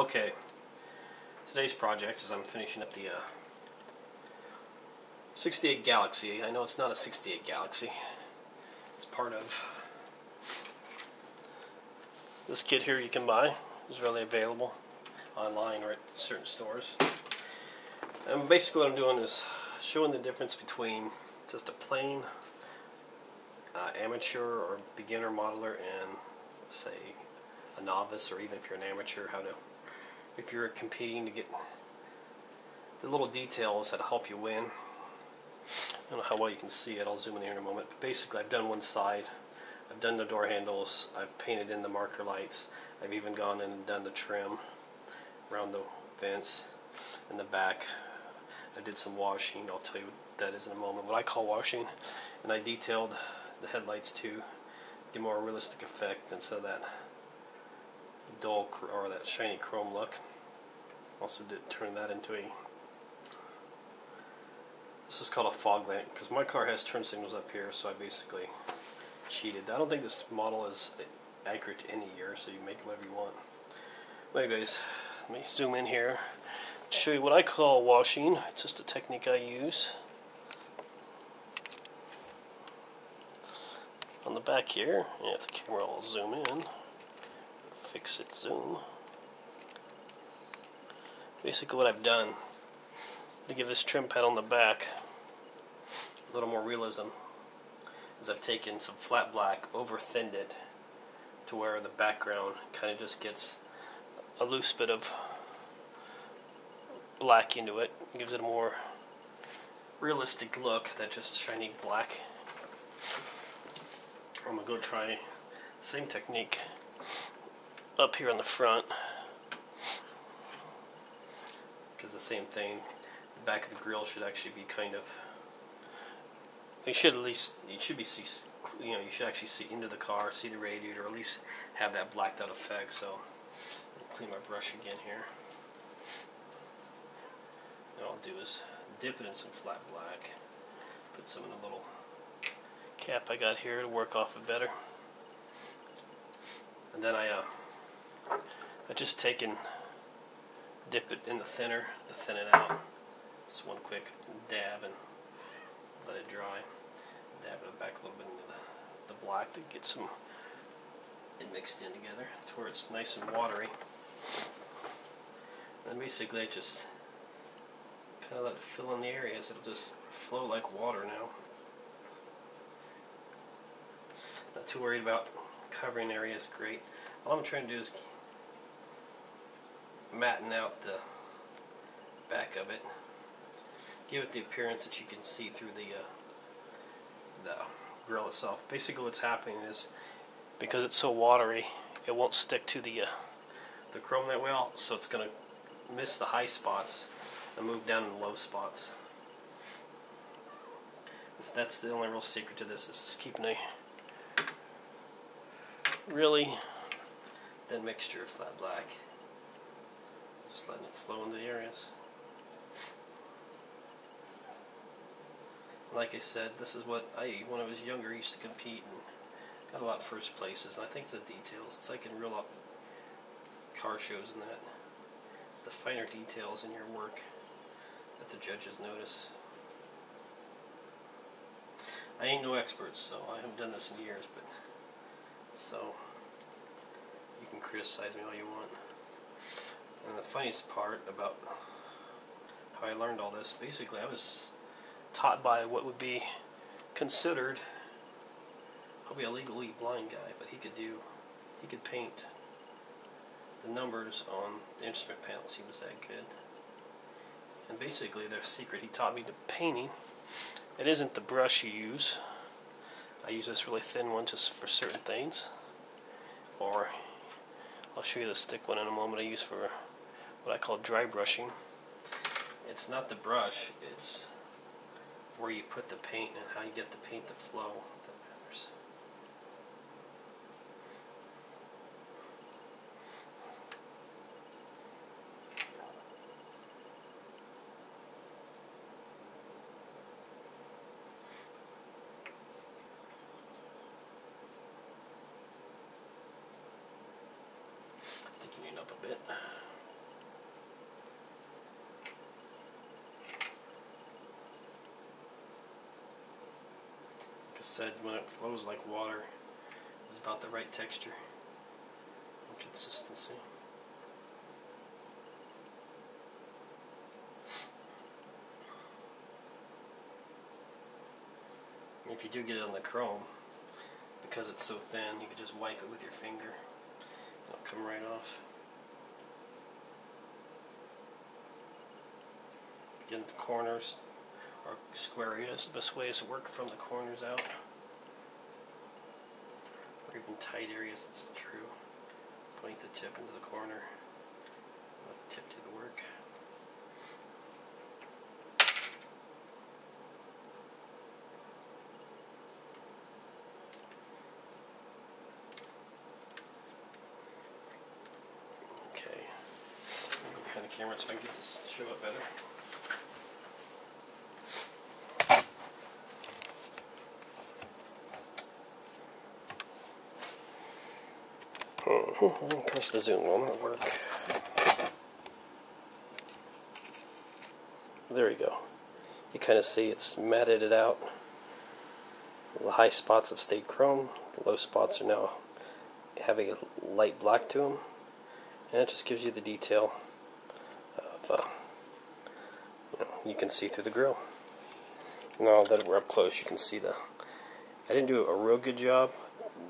Okay, today's project is I'm finishing up the 68 Galaxy. I know it's not a 68 Galaxy. It's part of this kit here you can buy. It's readily available online or at certain stores. And basically what I'm doing is showing the difference between just a plain amateur or beginner modeler and, say, a novice, or even if you're an amateur, if you're competing, to get the little details that help you win. I don't know how well you can see it. I'll zoom in here in a moment. But basically, I've done one side. I've done the door handles. I've painted in the marker lights. I've even gone in and done the trim around the vents in the back. I did some washing. I'll tell you what that is in a moment. What I call washing. And I detailed the headlights to give more realistic effect instead of that dull or that shiny chrome look. Also did turn that into this is called a fog lamp, because my car has turn signals up here, so I basically cheated. I don't think this model is accurate to any year, so you make it whatever you want. But anyways, let me zoom in here, show you what I call washing. It's just a technique I use. On the back here, and if the camera will zoom in, fix it zoom. Basically what I've done to give this trim pad on the back a little more realism is I've taken some flat black, over thinned it to where the background kind of just gets a loose bit of black into it. It gives it a more realistic look than just shiny black. I'm going to go try the same technique up here on the front, because the same thing, the back of the grill should actually be kind of, you should actually see into the car, see the radiator, or at least have that blacked out effect. So I'll clean my brush again here. And all I'll do is dip it in some flat black, put some in a little cap I got here to work off it better. And then I just take and dip it in the thinner to thin it out. Just one quick dab and let it dry. Dab it back a little bit into the black to get it mixed in together to where it's nice and watery. And then basically I just kind of let it fill in the areas. It'll just flow like water now. Not too worried about covering areas. Great. All I'm trying to do is matten out the back of it, give it the appearance that you can see through the grill itself. Basically what's happening is, because it's so watery, it won't stick to the chrome that well, so it's going to miss the high spots and move down in the low spots. That's the only real secret to this, is just keeping a really thin mixture of flat black. Just letting it flow into the areas. Like I said, this is what when I was younger, used to compete and got a lot of first places. And I think it's the details. It's like in real car shows and that. It's the finer details in your work that the judges notice. I ain't no expert, so I haven't done this in years, but so you can criticize me all you want. And the funniest part about how I learned all this, basically I was taught by what would be considered probably a legally blind guy, but he could paint the numbers on the instrument panels. He was that good. And basically their secret, he taught me to painting. It isn't the brush you use. I use this really thin one just for certain things, or I'll show you the stick one in a moment I use for what I call dry brushing. It's not the brush, it's where you put the paint and how you get the paint to flow that matters. Thickening up a bit. I said, when it flows like water, it's about the right texture and consistency. If you do get it on the chrome, because it's so thin, you can just wipe it with your finger. It'll come right off. Again, the corners or square areas, the best way is to work from the corners out. Or even tight areas, it's true. Point the tip into the corner. Let the tip do the work. Okay. I'll go behind the camera so I can get this to show up better. Of course the zoom will not work. There we go. You kind of see it's matted it out. The high spots have stayed chrome. The low spots are now having a light black to them. And it just gives you the detail of, you can see through the grill. Now that we're up close, you can see I didn't do a real good job.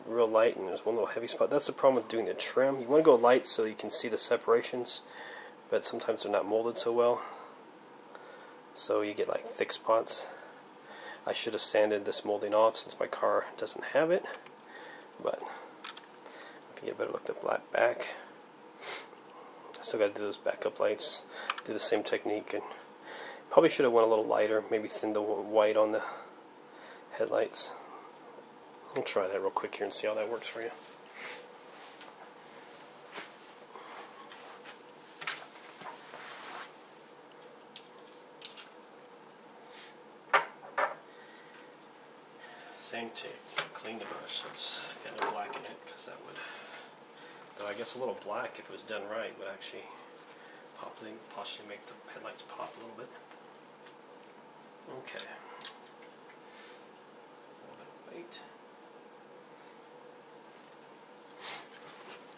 Real light, and there's one little heavy spot. That's the problem with doing the trim. You want to go light so you can see the separations, but sometimes they're not molded so well, so you get like thick spots. I should have sanded this molding off since my car doesn't have it, but I can get a better look at the black back. I still got to do those backup lights, do the same technique, and probably should have went a little lighter, maybe thin the white on the headlights. I'll try that real quick here and see how that works for you. Same tape. Clean the brush. Let's get no black in it, because that would, though I guess a little black, if it was done right, would actually possibly make the headlights pop a little bit. Okay. A little bit of white.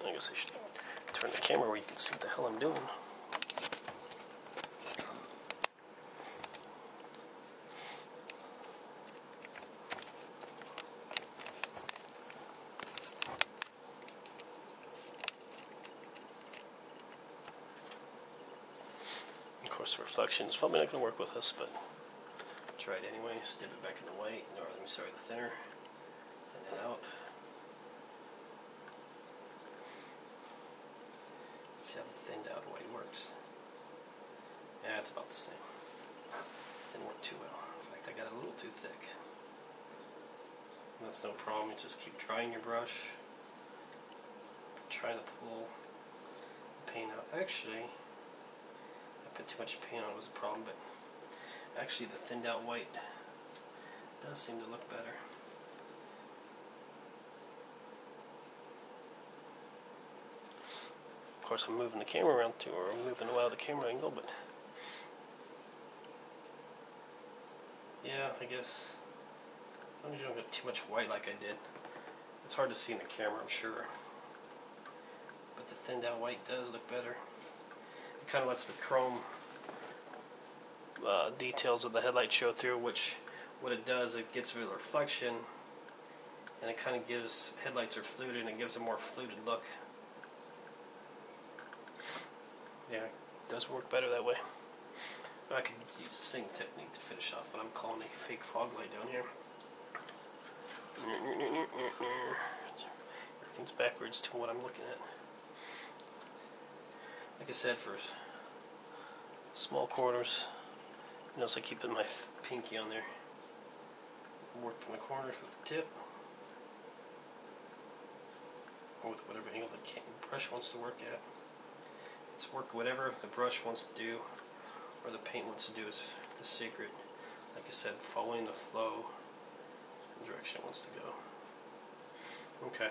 I guess I should turn the camera where you can see what the hell I'm doing. Of course, the reflection is probably not going to work with us, but try it anyway. Just dip it back in the white, or let me sorry, the thinner. Thin it out. See how the thinned out white works. Yeah, it's about the same. Didn't work too well. In fact, I got it a little too thick. That's no problem. You just keep drying your brush. Try to pull the paint out. Actually, I put too much paint on was a problem, but actually the thinned out white does seem to look better. Of course, I'm moving the camera around too, or I'm moving out of the camera angle, but yeah, I guess as long as you don't get too much white like I did. It's hard to see in the camera, I'm sure, but the thinned out white does look better. It kind of lets the chrome details of the headlight show through, which what it does, it gets rid of the reflection, and it kind of gives, headlights are fluted, and it gives a more fluted look. Yeah, it does work better that way. I could use the same technique to finish off what I'm calling a fake fog light down here. Everything's backwards to what I'm looking at. Like I said, for small corners, notice I keep my pinky on there. Work from the corners with the tip. Go with whatever angle the brush wants to work at. It's work whatever the brush wants to do, or the paint wants to do is the secret. Like I said, following the flow, the direction it wants to go. Okay.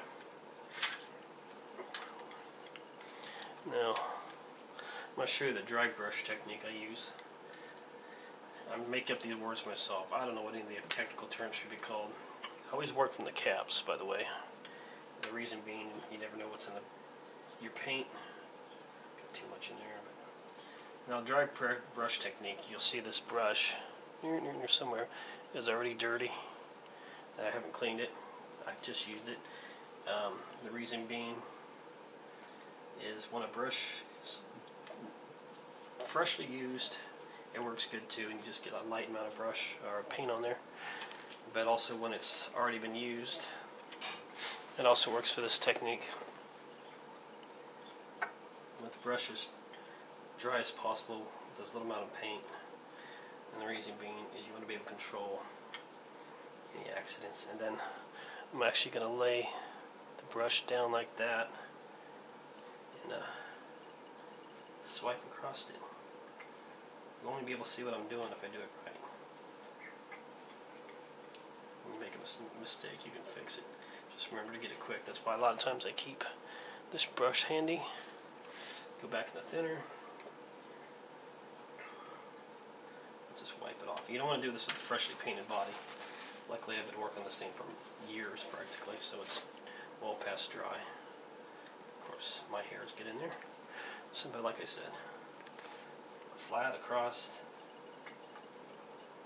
Now, I'm going to show you the dry brush technique I use. I'm making up these words myself. I don't know what any of the technical terms should be called. Always work from the caps, by the way. The reason being, you never know what's in your paint. Got too much in there. But now, dry brush technique. You'll see this brush near somewhere is already dirty. I haven't cleaned it. I've just used it. The reason being is when a brush is freshly used, it works good too, and you just get a light amount of brush or paint on there. But also when it's already been used, it also works for this technique. With the brush as dry as possible with as little amount of paint. And the reason being is you want to be able to control any accidents. And then I'm actually going to lay the brush down like that and swipe across it. You'll only be able to see what I'm doing if I do it right. When you make a mistake, you can fix it. Just remember to get it quick. That's why a lot of times I keep this brush handy. Go back in the thinner. Just wipe it off. You don't want to do this with a freshly painted body. Luckily I've been working on this thing for years practically, so it's well past dry. Of course my hairs get in there. So, but like I said, flat across,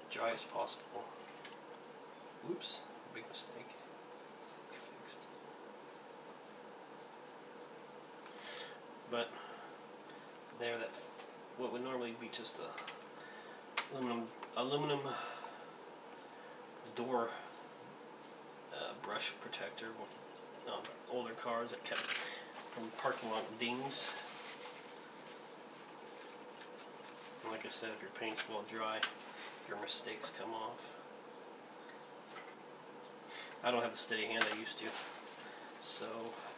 dry as possible. Whoops, big mistake. Fixed. But there, that what would normally be just a aluminum door brush protector with older cars that kept from parking lot dings. And like I said, if your paint's well dry, your mistakes come off. I don't have the steady hand I used to, so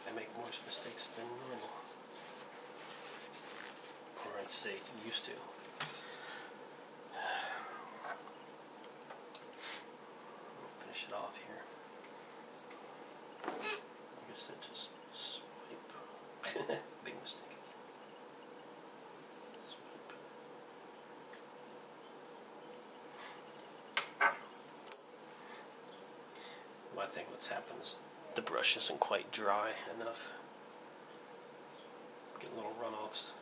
I make more mistakes than normal. Or I'd say used to. Finish it off here. Like I said, just swipe. Big mistake again. Swipe. Well, I think what's happened is the brush isn't quite dry enough. Get little runoffs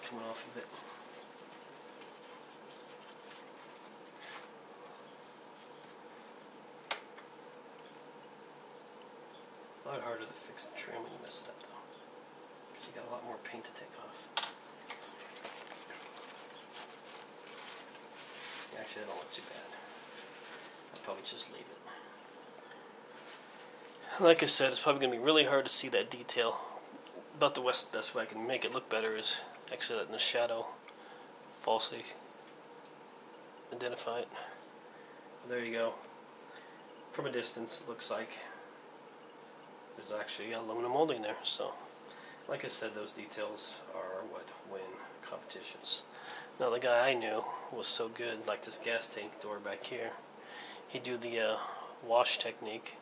coming off of it. It's a lot harder to fix the trim when you mess it up though, because you got a lot more paint to take off. Actually, I don't look too bad. I'll probably just leave it. Like I said, it's probably going to be really hard to see that detail. About the best way I can make it look better is actually letting the shadow falsely identify it. There you go. From a distance, it looks like there's actually aluminum molding there. So, like I said, those details are what win competitions. Now, the guy I knew was so good, like this gas tank door back here. He'd do the wash technique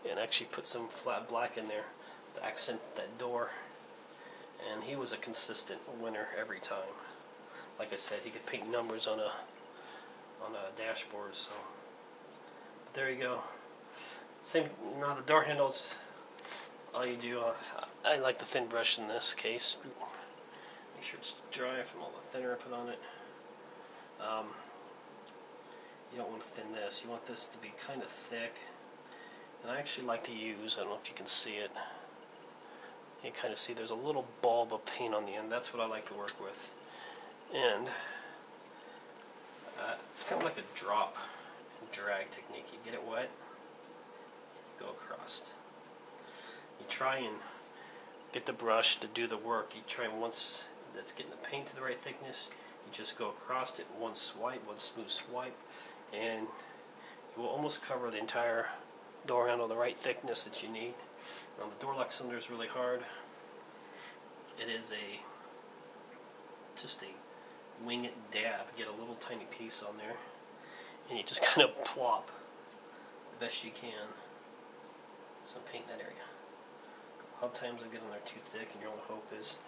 and actually put some flat black in there to accent that door. And he was a consistent winner every time. Like I said, he could paint numbers on a dashboard. So, but there you go. Same. Now the door handles. All you do, I like the thin brush in this case. Make sure it's dry from all the thinner I put on it. You don't want to thin this. You want this to be kind of thick. And I actually like to use, I don't know if you can see it. You can kind of see there's a little bulb of paint on the end. That's what I like to work with. And it's kind of like a drop and drag technique. You get it wet, and you go across. You try and get the brush to do the work. You try and once that's getting the paint to the right thickness, you just go across it, one swipe, one smooth swipe, and it will almost cover the entire door handle the right thickness that you need. Now the door lock cylinder is really hard. It is just a wing it dab. Get a little tiny piece on there, and you just kind of plop the best you can some paint in that area. A lot of times I get on there too thick, and your only hope is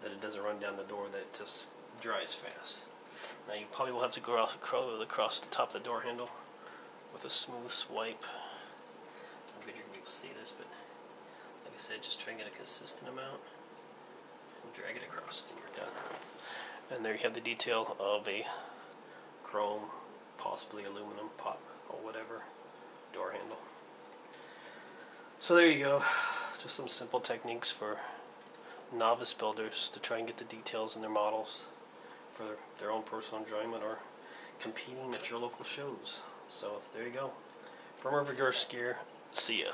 that it doesn't run down the door, that it just dries fast. Now you probably will have to go across the top of the door handle with a smooth swipe. good you're going to be able to see this, but like I said, just try and get a consistent amount and drag it across and you're done. And there you have the detail of a chrome, possibly aluminum, pop, or whatever, door handle. So there you go, just some simple techniques for novice builders to try and get the details in their models for their own personal enjoyment or competing at your local shows. So there you go. From River Gear, see ya.